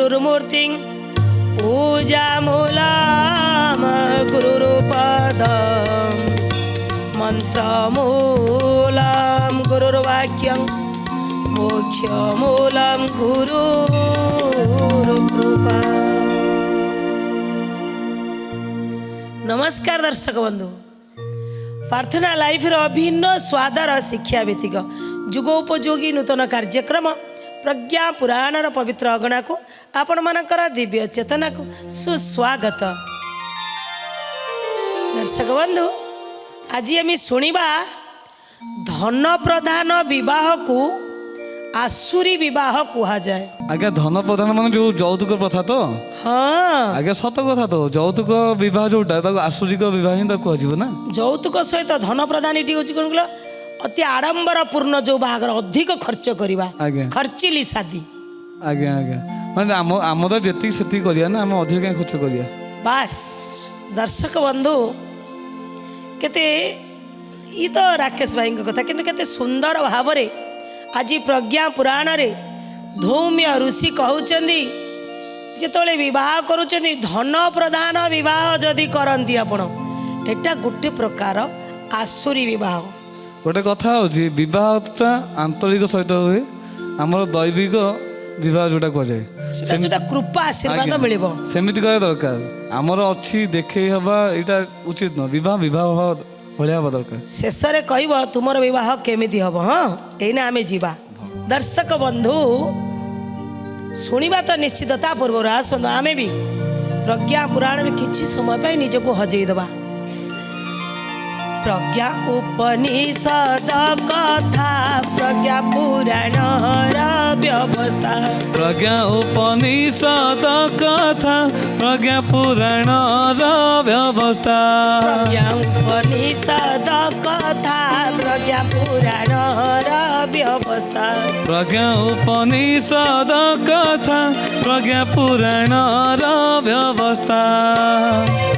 गुरुर्मूर्ति पूजामूलम गुरुरूपदं मंत्रमूलम गुरुर्वाक्यं मोक्षमूलम गुरुकृपा। नमस्कार दर्शक बंधु, प्रार्थना लाइफ अभिन्न स्वादर शिक्षा भित्तिक जुगोपयोगी नूतन कार्यक्रम प्रज्ञा पुराणर पवित्र अगणा को आपण मानकर दिव्य चेतना को सुस्वागत। दर्शक बंधु, आज आम शुणा धन प्रधान विवाह को आसुरी विवाह कहा जाए। आज्ञा धन प्रधान मान जो यौतुक प्रथा तो हाँ आज्ञा सत कथा तो यौतुक विवाह जोटा आसुरिक विवाह ही कह ना। यौतुक सहित धन प्रधान ये हूँ कौन कह अति आडंबर पूर्ण जो बाहागर अधिक खर्च करवा खर्चिली शादी। आज्ञा आज्ञा माने आम तो जी से करिया ना आम अधिक क्या खर्च करिया बास। दर्शक बंधु केते ये तो राकेश भाई कथा किंतु केते सुंदर भाव रे आज प्रज्ञा पुराण रे धौम्य ऋषि कहउचंदी जेतोले विवाह करूचंदी धन प्रधान विवाह जदि करंती आपण एटा गुटे प्रकार आसुरी विवाह। गोटे कथा होची विवाहटा आंतरिक सहित हुए आमर दैविक विवाह जोटा कह जाए जोटा कृपा आशीर्वाद मिलिबो सेमिति करे दरकार। आमर अछि देखे हबा एटा उचित न विवाह विवाह भलिया हबा दरकार। शेष रे कहबो तुमर विवाह केमिति हबो। हां एना आमे जीवा। दर्शक बंधु शुणा तो निश्चितता पूर्व आसन आमे भी प्रज्ञा पुराण में किछि समय पाई निजको हजेई दबा। प्रज्ञा उपनिषद कथा प्रज्ञा पुराण व्यवस्था प्रज्ञा उपनिषद कथा प्रज्ञा पुराण व्यवस्था प्रज्ञा उपनिषद कथा प्रज्ञा पुराण व्यवस्था प्रज्ञा उपनिषद कथा प्रज्ञा पुराण व्यवस्था।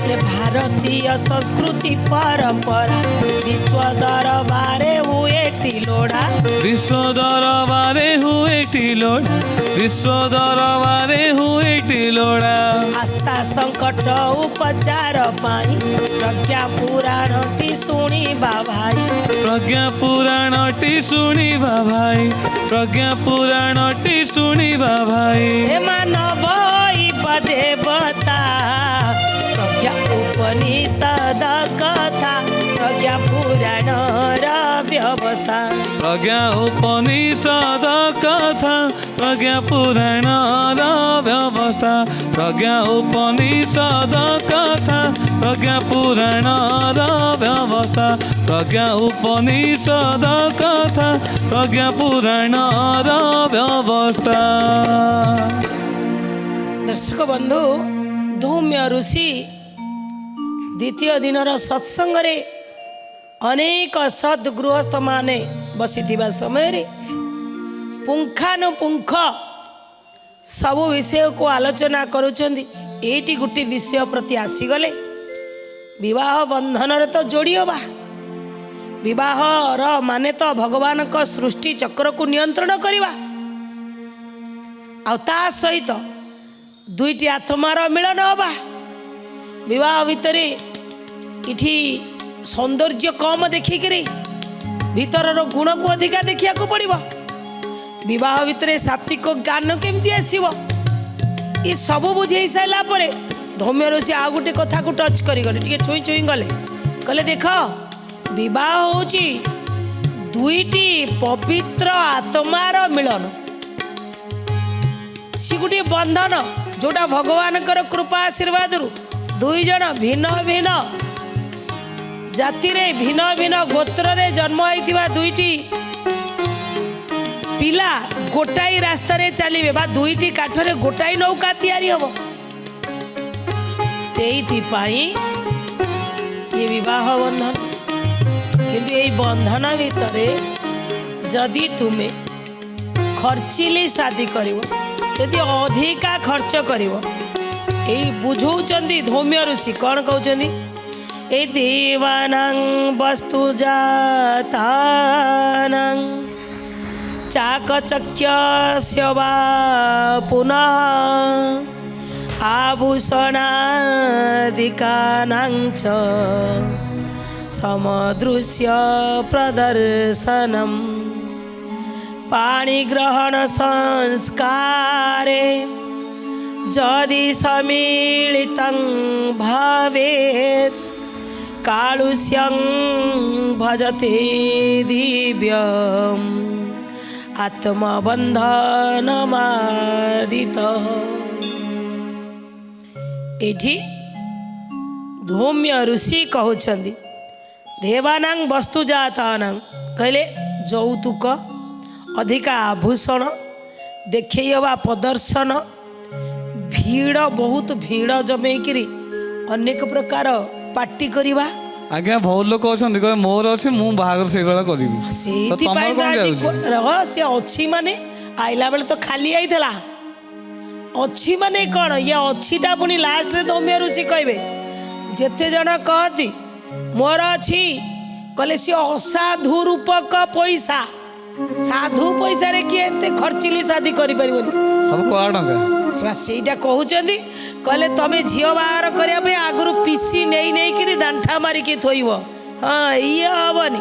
ये भारतीय संस्कृति परंपरा विश्व दरबारे हुए टिलोड़ा विश्व दरबारे हुए टिलोड़ा विश्व दरबारे हुए टिलोड़ा आस्था संकट उपचार पाई प्रज्ञा पुराण टी शुणिबा भाई प्रज्ञा पुराण टी शुणिबा भाई प्रज्ञा पुराण टी शुणिबा भाई हे मानव देवता प्रज्ञा उपनिषद कथा प्रज्ञा पुराण व्यवस्था प्रज्ञा उपनिषद कथा प्रज्ञा पुराण व्यवस्था प्रज्ञा उपनिषद कथा प्रज्ञा पुराण व्यवस्था प्रज्ञा उपनिषद कथा प्रज्ञा पुराण व्यवस्था। दर्शक बंधु धौम्य ऋषि द्वितीय दिनर सत्संग रे अनेक सद गृहस्थ माने बसी समय रे पुंखानुपुंख सबु विषय को आलोचना करुचंदी। एटी गुटी विषय प्रति आसीगले विवाह बंधन रे तो जोड़ी होबा। विवाह र माने तो भगवान को सृष्टि चक्र को नियंत्रण करिबा आ ता सहित दुईटी आत्मार मिलन हवा। विवाह भितर इठी सौंदर्य कम देखिक भीतर गुण को अधिका देखा पड़ो। विवाह भितर सात्विक ज्ञान केमती आसब ये सब बुझे सारा पर धौम्य ऋषि आ गोटे कथा को टच कर छुई छुई गले कहले देख विवाह होची दुईटी पवित्र आत्मार मिलन सी गोटे बंधन जोटा भगवान कृपा आशीर्वाद दुई जन भिन्न भिन्न जाति रे भिन्न भिन्न गोत्र रे जन्म होइतिबा दुईटी पिला गोटाई रास्ता रे चलिबे बा दुईटी काठरे गोटाई नौका तैयारी हबो। सेइथि पाई ये विवाह बंधन किंतु ये बंधन भितरे जदि तुमे खर्चिली शादी करिवो यदि अधिका खर्च करिवो ए बुझौचंदी धौम्य ऋषि कौन कहउचंदी ए देवानां वस्तु जातानां चाकचक्यस्य वा पुनः आभूषणादिकानां च समदृश्य प्रदर्शनम् पाणिग्रहण संस्कारे यदि सम्मिलितं भवेत् कालुष्यं भजते दिव्यम् आत्मबन्धनमादितः। एठी धौम्य ऋषि कहउछन्ति देवानां वस्तुजातानां कहले यौतुक अधिका आभूषण देखा प्रदर्शन भीड़ बहुत भीड़ जमेकरी अनेक प्रकार पार्टी करवा। आज्ञा बहुत लोक अच्छा कहे मोर अच्छे मु बाहर से करी से अच्छी माने आइला बेले तो खाली आईला अच्छी माने कौन ये अच्छीटा पुणी लास्ट रे धौम्य ऋषि कहबे जेते जन कहती मोर अच्छी कहले सी असाधु रूपक पैसा साधु पैसा रे किए एते खर्चिली शादी करि परिबनी सब कड़ा टंका सेटा कहउचंदी कहले तमे झियो बाहर करिया पे आगुरु पीसी नहीं कि दांठा मारिकी थोइब। हाँ ये हबनी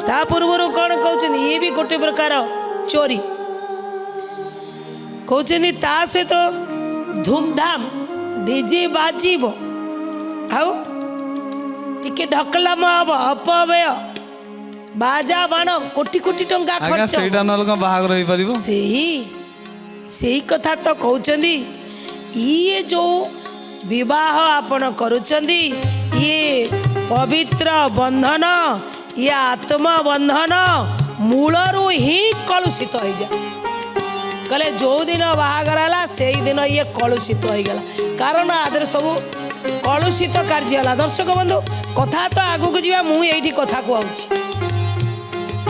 ता पूर्वरु कौन कहउचंदी ये भी गोटे प्रकार चोरी कहउचंदी ता सहित तो धूमधाम डीजे बाजीब आउ टिके ढकलाम हब अपव्यय बाजा बाण कोटी कोटी टंका खर्च सही कथा तो कहउचंदी ये जो विवाह आपण करुचंदी ये पवित्र बंधन ये आत्मा बंधन मूलरू ही कलुषित हो जाए कहले जो दिन बाहागर है से दिन ये कलुषित हो गला कारण आदर सब कलुषित कार्य है। दर्शक बंधु कथा तो आगू को जा मुझे कथा कहूँ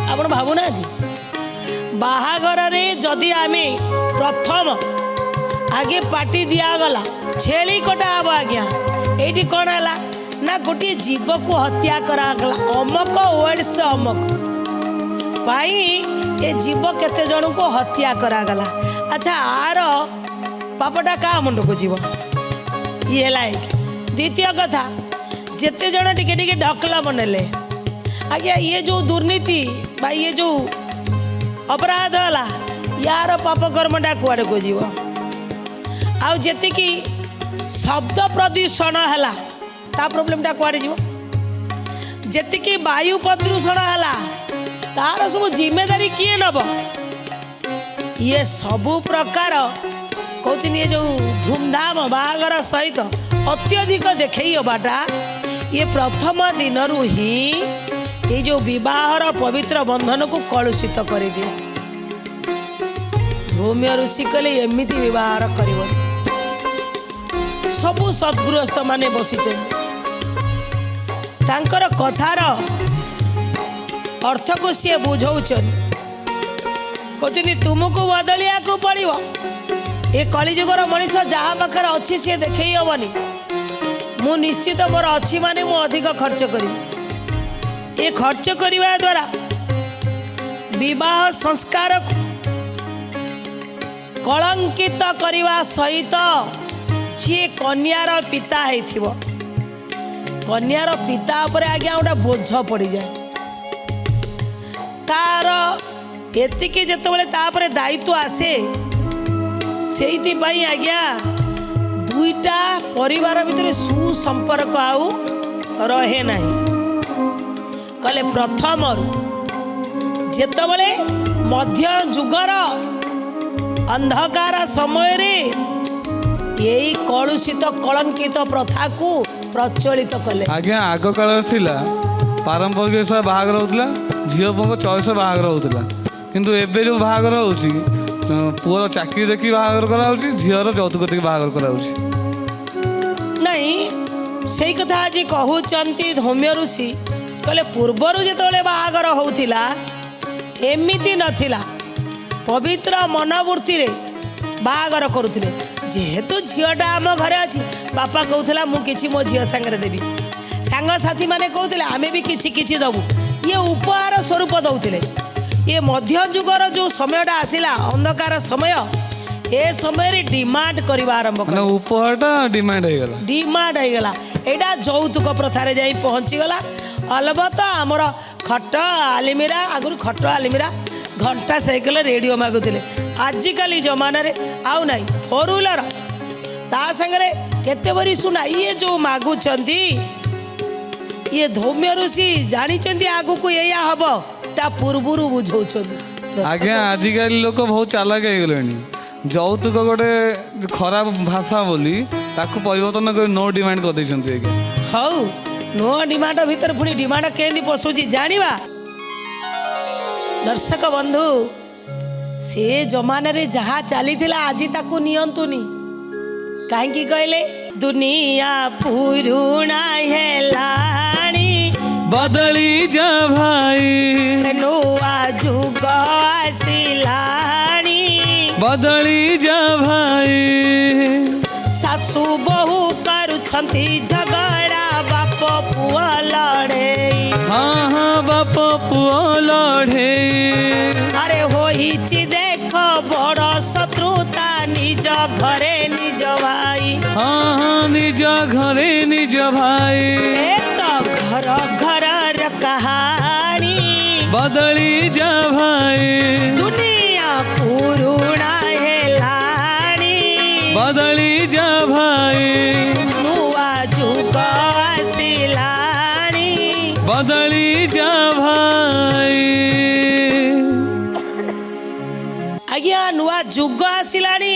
आपण भावुना बाहागर रे जदि आमे प्रथम आगे पार्टी दिगला छेली कटा हम आज्ञा ये कौन है ना गोटे जीव को हत्या करागला अमक वर्ड्स अमक पाई ए जीव केते जन को हत्या करागला। अच्छा आर पापटा का मुंड को जीव ये लाइक द्वितीय कथा जेते जन टिके टिके ढकला बनले आज्ञा ये जो दुर्नीति बा ये जो अपराध है यार पाप कर्मटा कुआड़े को जीव आउ जेतिकी शब्द प्रदूषण है ता प्रोब्लेमटा कुआड़े जीव जेतिकी वायु प्रदूषण है तार सब जिम्मेदारी किए नब ये सबु प्रकार कहते ये जो धूमधाम बाहागर सहित अत्यधिक देखा ये प्रथम दिन ही ये जो विवाहर पवित्र बंधन को कलुषित कर दिए। धौम्य ऋषि कहले एमती विवाह कर सबु सद्गृहस्थ माने बसी तांकर कथार अर्थ को सी बुझौन कहते तुमको बदलिया को पड़ो ये कलिजुगर मनीष जहाँ पाखे अच्छी सी देखे हेबनी मु निश्चित मोर अच्छी माने मु अधिक खर्च करी ये खर्च करने द्वारा विवाह संस्कार कलंकित करने सहित जी कन्यार पिता है कन्यार पिता पर आज्ञा गोटे बोझ पड़ जाए तार एतिके जेतेबेले तापर दायित्व आसे से आज्ञा दुईटा परिवार भितर सुसंपर्क आउ रहे नहीं कहले प्रथम जेतेबेले मध्य जुगर अंधकार समय रे यही कलुषित कलंकित प्रथा को प्रचलित कले। आज्ञा आग काल थिला पारंपरिक हिसाब बाहागर होता झील पुओ चॉइस बाहागर होता किंतु एबे जो बाहागर होची पुओर चाकरी देखी बाहागर कराउची झीर यौतुक देखी बाहागर कराउची नहीं सही कथा आज कहउचंती धौम्य ऋषि कहले पूर्वर जेतबेले बाहागर होउथिला एमिति नथिला पवित्र मनोवृत्ति रे बाहागर करुथिले जेहेतु झीटा आम घरे अच्छी बापा कहूला मुझे मो झी सांगे देवी सांग साथी मैंने कहते आमे भी किछि किछि दबू ये उपहार स्वरूप दौले ये मध्य जुगर जो समयटा आसिला अंधकार समय ए समय डिमांड करवा आरंभ ମାନେ ଉପହାରଟା ଡିମାଣ୍ଡ ହେଇଗଲା। डिमांड होगला यहाँ যৌতুक प्रथार जा पहुँचीगला। अलबत आमर खट आलिमिरा आगुरी खट आलिमिरा घंटा साइकेल रेडियो मागुले आजिकल जमाना आउ ना फोर व्हीलर ता संगे केते बरी सुना ये जो मागुंट ये धौम्य ऋषि जानी आगु को या हम ता पूर्वर बुझाऊँ। आज्ञा आजिकल लोक बहुत चालाक ହେଇଗଲେଣି। ଯୌତୁକ ଗୋଟେ ଖରାପ ଭାଷା ବୋଲି ତାକୁ ପରିବର୍ତ୍ତନ କରି नो डिमांड କରିଦେଇଛନ୍ତି ଆଜ୍ଞା। ହଉ नो डिमांड भीतर पुणी डिमांड केंदी पशुची जानिबा। दर्शक बंधु से जमाना रे जहा चली आज ताकू नियंतुनी कहीं कहले दुनिया पुरुणा हेलाणी बदली जा भाई नुआ जुग आसिलाणी बदली जा भाई सासु बहु करुछंती झगड़ा बाप पुआ लड़े हाँ हाँ बाप पुआ लड़े अरे होइछि देख बड़ शत्रुता निज घरे निज भाई हाँ हाँ निज घरे निज भाई ए तो घर घर र कहानी बदली जा भाई दुनिया पुरुणा हेलाणी बदली जा भाई नुआ जुग आसिलाणी बदली जा भाई। आज्ञा नुआ जुग आसिलाणी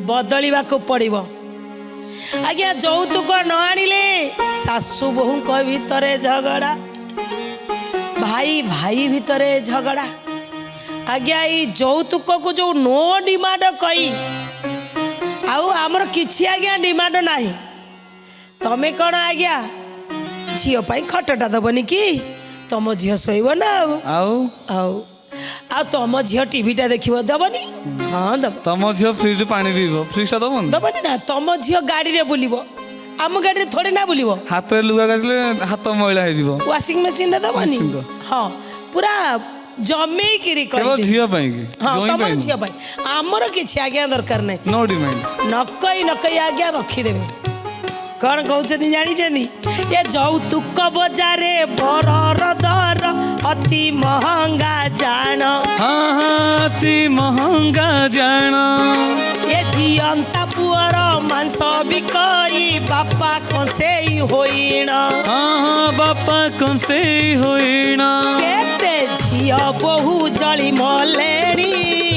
बदलिबा को पड़िबो। आज्ञा যৌতুक न आनिले सासु बहु भितरे झगड़ा भाई भाई भितरे झगड़ा। आज्ञा ये যৌতুक को जो नो डिमांड कई आउ आमर किछि आज्ञा डिमांड नाही तमे कौन आज्ञा झील खटटा दबनी कि तुम झील शोब ना आउ तुम झील टीवीटा देखिए दबनी हाँ दब तम झील फ्रिज पानी पीब फ्रिज दबन दबनी ना तुम झील गाड़ी रे बुलिबो आम गाड़ी थोड़े ना बुलिबो हाथ रे लुगा गाजले हाथ मैला हो जिवो वाशिंग मशीन दबनी हाँ पूरा जमे किरी केवल झील पई की हाँ जोई तुम पई झील पाई आमर किछि आज्ञा दरकार नै नो डिमांड नकई आज्ञा रखीदेवे कौन कहते जानी ये যৌতুক बजारे बरर दर अति महंगा जान हाँ हाँ अति महंगा जान ये जियंता पुअर मांस बिकई बापा कसेई होइण हाँ हाँ बापा कंसे होइण केते झिय बहु जली मलेणी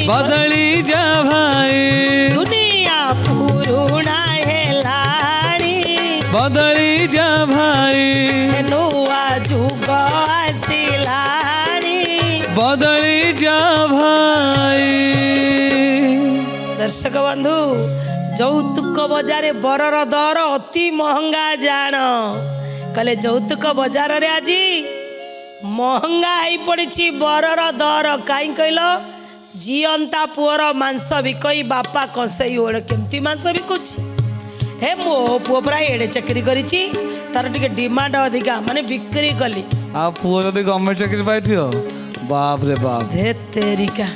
बदली जा भाई दुनिया पुरुणा हेलाणी बदली जा भाई नुआ जुग आसिलाणी बदली जा भाई। दर्शक बंधु যৌতুক बजारे बरर दर अति महंगा जान कहले যৌতুক बजार रे आज महंगा हो पड़ी बरर दर कहीं कहल जियंता पुअर मांस बिकई बापा कसेई ओड़ केमती मांस बिकुची हे मो पुओ पूरा एड़े चाकरी करिछि तार टिके डिमांड अधिका माने बिक्री कली आ पुओ जदि गवर्नमेंट चाकरी पाइथियो बाप रे बाप हे तेरिका।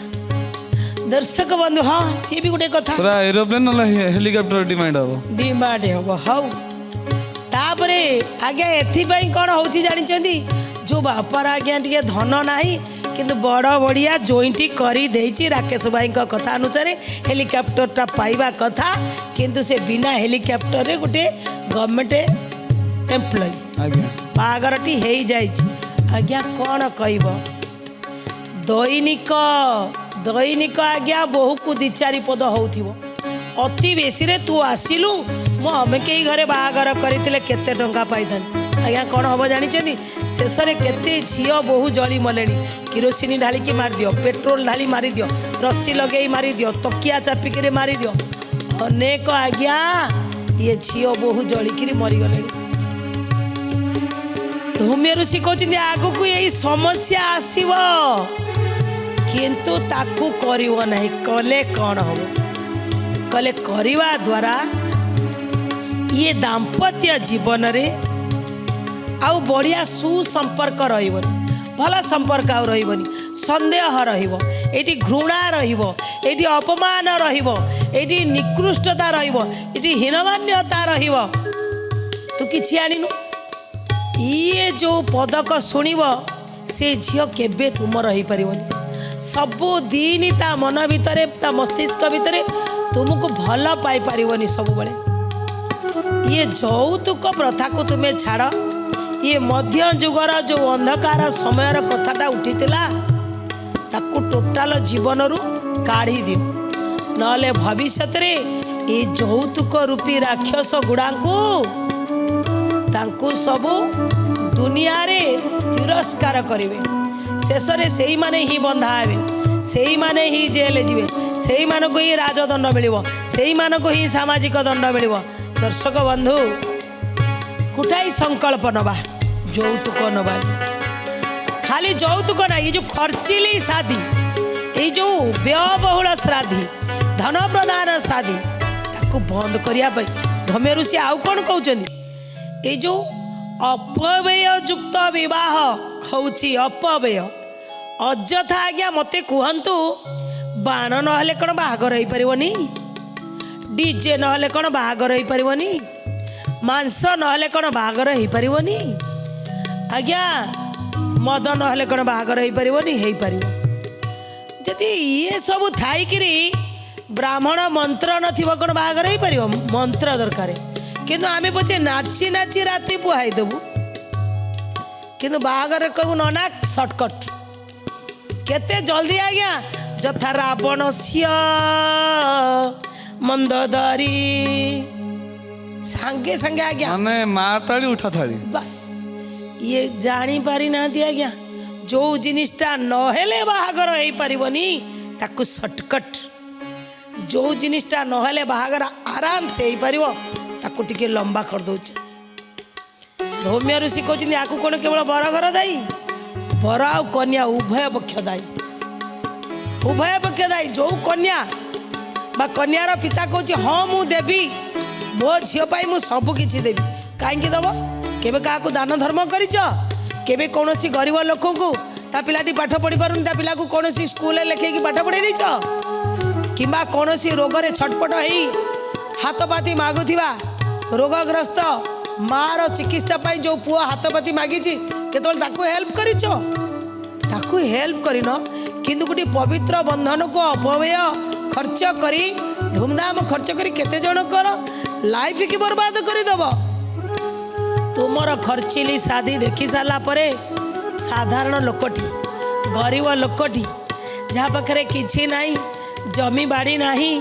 दर्शक बंधु हाँ सी भी गोटे कथा पूरा एरोप्लेन न हेलिकॉप्टर डिमांड हो डिमांड हम हाउ तापरे आज्ञा एथिपाई कौन होची जानिचंदी जो बापार आज्ञा टिके धन नाही किंतु बड़ बढ़िया जोइंटी करी देइछि राकेश भाई कथा अनुसार हेलिकॉप्टरटा पाइबा कथा किंतु से बिना हेलिकॉप्टर रे गोटे गवर्नमेंट एम्प्लॉय आज्ञा बागरटी हो जाइछि। आज्ञा कौन कहब दैनिक दैनिक आज्ञा बहु को दी चारि पद होउथिबो अति बेसी रे तू आसिलु मो हमें कई घरे बाहागर करथिले केते टंका पाइथन आज्ञा कौन हम जानी शेष में केते झील बहु जली मलेनी किरोसिनी ढाली की मार दियो पेट्रोल ढाली मारी दियो रस्सी लगे मारी दियो तकिया चापिकी मारी दियो अनेक आज्ञा ये झील बहु जलिकी मरीगले। धौम्य ऋषि कहते आग को यही समस्या आसव किंतु ताकू करिव नहीं कले कौन हम कले करिवा द्वारा ये दाम्पत्य जीवन रे आउ बढ़िया सुसंपर्क रही भल संपर्क आउ रहिबनी संदेह रहिबो एटी घृणा रहिबो एटी अपमान रहिबो एटी निकृष्टता रहिबो एटी हीनमान्यता रहिबो तू किछि आनिनु ये जो पदक शुणव से झील केबे तुम रही पारिबनी सबु दिन ता मन भितर ता मस्तिष्क भितर तुमको भल पाई पारिबनी सब बेले ये यौतुक प्रथा को तुम्हें छाड़ ये मध्य जुगर जो अंधकार समय कथाटा उठीला ताकू टोटाल जीवन रु काढ़ी दियो नले भविष्य रे ये यौतुक रूपी राक्षस गुड़ा तांकू सबू दुनिया रे तिरस्कार करेंगे शेष में से ही माने ही बंधा हे से ही माने ही जेल जीवे से ही मानक ही राजदंड मिलिबो से ही मानक ही सामाजिक दंड मिलिबो दर्शक बंधु गोटाई संकल्प नवा यौतुक नवा खाली यौतुक ना ये जो खर्चिली शादी ये जो व्ययबहुल श्राद्धी धन प्रदान शादी ताकू बंद करने धम्य ऋषि आउ कौन कहते ये जो अपव्यय युक्त विवाह होउची अपव्यय अଯଥା आज्ञा मते कहतु बाण नहले कौन बाहागर हो पारनी डीजे नहले कौन बाहागर हो पारनी मांस नहले कौन बाहागर हो पारनी आज्ञा मद नहले कौन बाहागर हो पारनी हो पार जदि ये सब थाईकि ब्राह्मण मंत्र नथिबो कौन बाहागर हो पार मंत्र दरकार किंतु आमे पछे नाची नाची राति बुहाई देबू किंतु बाहागर कहू नना सर्टकट केते जल्दी आज्ञा जथा रावण मंदोदरी सांगे सांगे आज्ञा माने मार ताली उठा थाली बस ये जानी पारी ना आज्ञा जो जिनिसटा नहेले बाहागर हो पारिबनी ताकू सर्टकट जो जिनिसटा नहेले बाहागर आराम से हो पारिबो ताकू टिके लंबा कर दउछ धौम्य ऋषि कहते आकू कौन केवल बर घर दायी बर आ कन्या उभय पक्ष दायी उभय पक्ष दायी जो कन्या बा कन्यार पिता कहूँ हाँ मु देवी मो झीपाई मु सब किछि देवी कहीं दब केबे काकू दान धर्म करिछ केबे कौनसी गरीब लोक को ता पिलाटी पाठ पढ़ी पारुन ता पिला को कौनसी स्कूल लेखेकी पाठ पढ़ाई देछ किंबा कौनसी रोगरे छटपट हेई हाथपाती मागुथिबा रोगग्रस्त मार चिकित्सा पाई जो पुआ हाथपाती मागी केतल ताकू हेल्प करिछ ताकू हेल्प करिन किंतु गोटे पवित्र बंधन को अपव्यय खर्च करी धूमधाम खर्च करी केते जनकर लाइफ की बर्बाद कर दब तुमर खर्चिली शादी देखी सारा परे साधारण लोकटी गरीब लोकटी जहाँ पाखे किछि नाही जमी बाड़ी नाही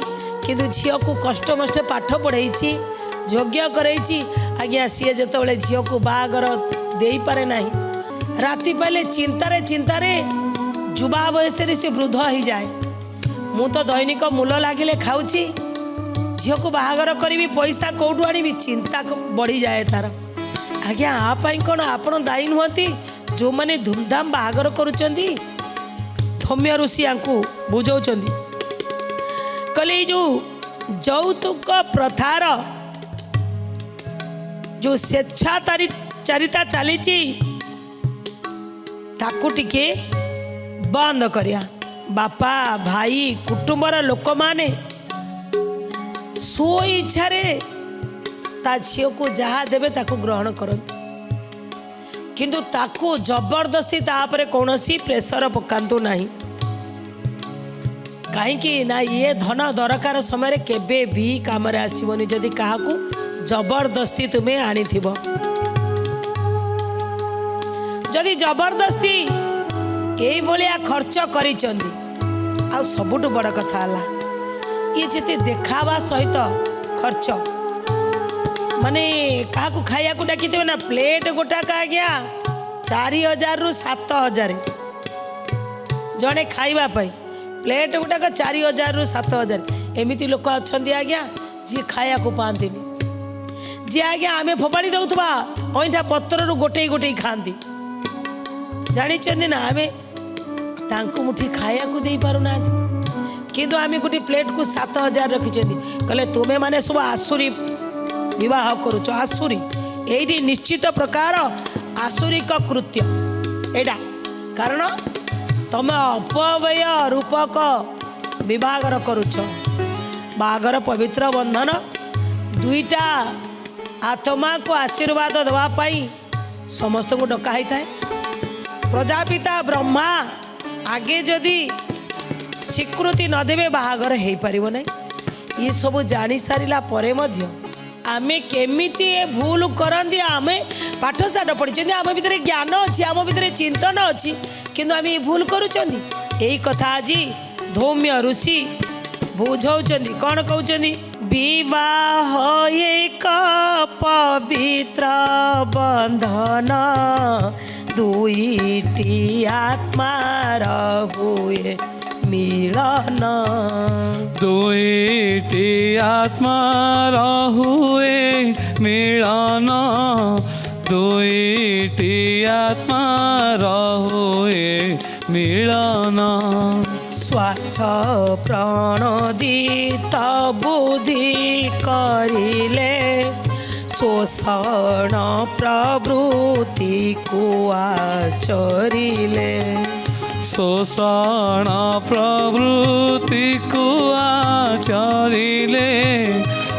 किंतु झील को कष्ट मष्ट पाठ पढ़ाई योग्य करैछि आज्ञा सी जिते झील को बाहागर दे पारे नाही राति पाले चिंतारे चिंतारे युवा बयस से वृद्ध हो जाए मु तो दैनिक मूल लगिले खाऊची झील को बाहागर करी पैसा कौटू आनी चिंता बढ़ी जाए तार आज्ञा आपाई कौन आपण दायी नुहति जो मैंने धूमधाम बाहागर करुचंदी धौम्य ऋषि आंकु बुझाउचंदी कहले जो यौतुक प्रथार जो स्वेच्छाचारिता चली ताकू टिके बंद करिया बापा भाई कुटुंबर लोक माने स्व इच्छा ता झील को जहाँ देवे ताकू ग्रहण करंतु किंतु ताकू जबरदस्ती तापर कौनसी प्रेशर पकांतु नहीं कहीं ना ये धन दरकार समय केबे भी काम आसबनी जदि क्या जबरदस्ती तुम्हें आनी जदि जबरदस्ती यही भाया खर्च कर सबुठ बड़ कथा ये जिते देखावा सहित खर्च माने क्या खाया डाकी ना प्लेट गोटाक आज्ञा 4000 रु 7000 जड़े खावाई प्लेट गुटाक 4000 रु 7000 एमती लोक अच्छा आज्ञा जी खाया को पाती जी आज्ञा आमे फोपाड़ी दौथबा अईठा पत्र गोटे गोटे खाती जानी ना आमे तांकु मुठी खाया को दे पारुना किंतु आमे गोटे प्लेट को 7000 रखी कहले तुम्हें माने सब आसुरी विवाह करुच आसुरी यही निश्चित प्रकार आसुरिक कृत्य एडा କାରଣ ତମେ ଅପବ୍ୟୟ ରୂପକ ବିବାହର କରୁଛ। ବାହାଘର ପବିତ୍ର ବନ୍ଧନ, ଦୁଇଟା ଆତ୍ମାକୁ ଆଶୀର୍ବାଦ ଦେବା ପାଇଁ ସମସ୍ତଙ୍କୁ ଡକା ହେଇଥାଏ। ପ୍ରଜାପିତା ବ୍ରହ୍ମା ଆଗେ ଯଦି ସ୍ୱୀକୃତି ନ ଦେବେ ବାହାଘର ହେଇପାରିବ ନାହିଁ। ये सब जानी सारा पर आमे केमिति ए भूल करती। आमे पाठशाठ पढ़ी, आम भितर ज्ञान अच्छी, आम भितर चिंतन अच्छी, किंतु आम ये भूल करुँच। यही कथा आज धौम्य ऋषि बुझाऊँच। कौन कहते विवाह एक पवित्र बंधन, दुईटी आत्मार हुए मिलन। दुईटी आत्मार हुए मिलन, दुईटी आत्मार हुए मिलन। स्वार्थ प्रणोदित बुद्धि करिले, शोषण प्रवृत्ति को आचरिले। शोषण प्रवृत्ति को आचरिले,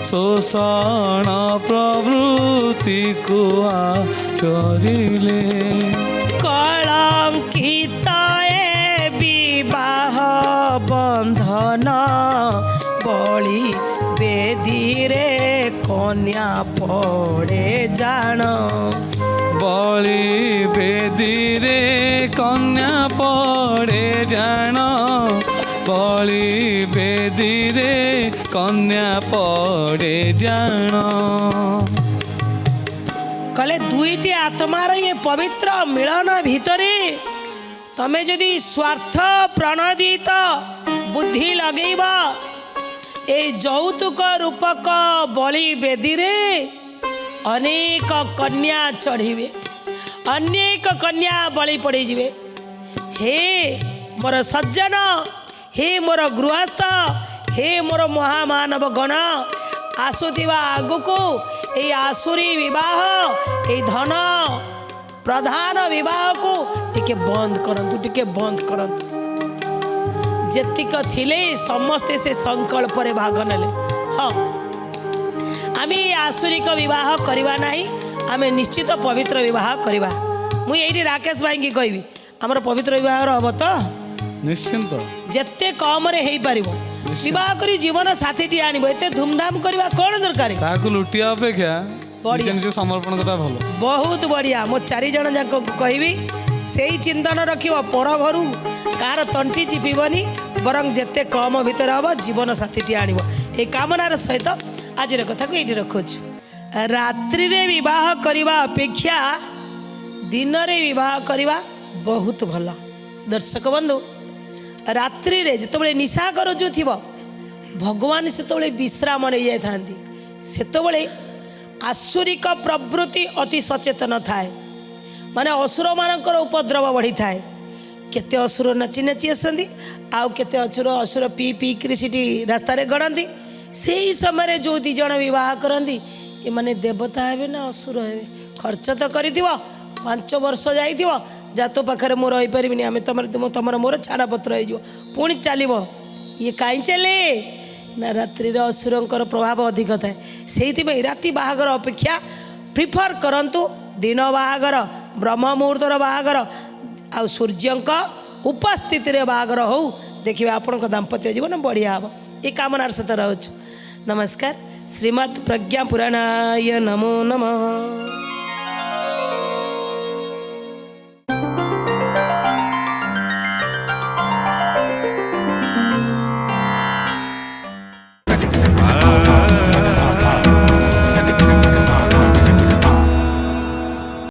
शोषण प्रवृत्ति को आचरिले। कलंकित ए विवाह बंधन, बलि बेदी रे कन्या पड़े जान। बलि बेदी रे कन्या पड़े जान, बलि बेदी रे कन्या पड़े जान। कले दुईटी आत्मार ये पवित्र मिलन भितरे तमे जदि स्वार्थ प्रणोदित बुद्धि लगेब, ए यौतुक रूपक बलि बेदी रे अनेक कन्या चढ़े, अनेक कन्या बलि पड़े जिवे। हे मोर सज्जन, हे मोर गृहस्थ, हे मोर महामानव गण, आसुथिबा आगुको ए आसुरी विवाह, ए धन प्रधान विवाह को टिके बंद करंतु, टिके बंद करंतु। जेतिक थिले समस्ते से संकल्प रे भाग नेले। हाँ, आमे आसुरिक विवाह करवा नहीं, आमे निश्चित पवित्र विवाह करवा। मुई एठी राकेश भाई की कहबी हमर पवित्र विवाह हम तो निश्चिंत जेते कम रे हेई पारिबो। विवाह करी जीवन साथीटी आनिबो, एते धूमधाम करवा कोन दरकार? ताकू लुटिया अपेक्षा बढ़िया। निज समर्पण करता भलो। बहुत बढ़िया। मो चारि जण जाक कहबी सेई चिंतन रखिबो, पर घरु कार तंटी चिपिबनी, बरं जेते कम भीतर हम जीवन साथीटी आनिबो। ए कामनार सहित आज कथा को ये रखुछु। रात्रि रे विवाह करवा अपेक्षा दिन रे विवाह करवा बहुत भल। दर्शक बंधु, रात्रि रे जिते निशा कर जो थी भगवान से विश्राम नहीं जाता, से आसुरिक प्रवृत्ति अति सचेतन थाए, माने असुर मानकर उपद्रव बढ़ी थाए। केते असुर नाची नाची आसती, आउ केते असुर पी पी कर रास्ता गड़ती। से ही समय जो दी जन विवाह करती, ये माने देवता हे ना असुर हे? खर्च तो कर 5 वर्ष जाइथिबो, जा तो पाखे मोर रही पारिनी, आम तुम मोर छाड़ा पत्र हो पुणी चलो। ये कहीं चले ना रात्रि असुरंकर प्रभाव अधिक थाए। से राति बाहागर अपेक्षा प्रिफर करंतु दिन बाहागर, ब्रह्म मुहूर्तर बाहागर, आ सूर्यंक उपस्थिति रे बाहागर हो। देखिए आपण दाम्पत्य जीवन बढ़िया हम। ये कामनार सहित रोच। नमस्कार। श्रीमद् प्रज्ञा पुराणाय नमो नमः।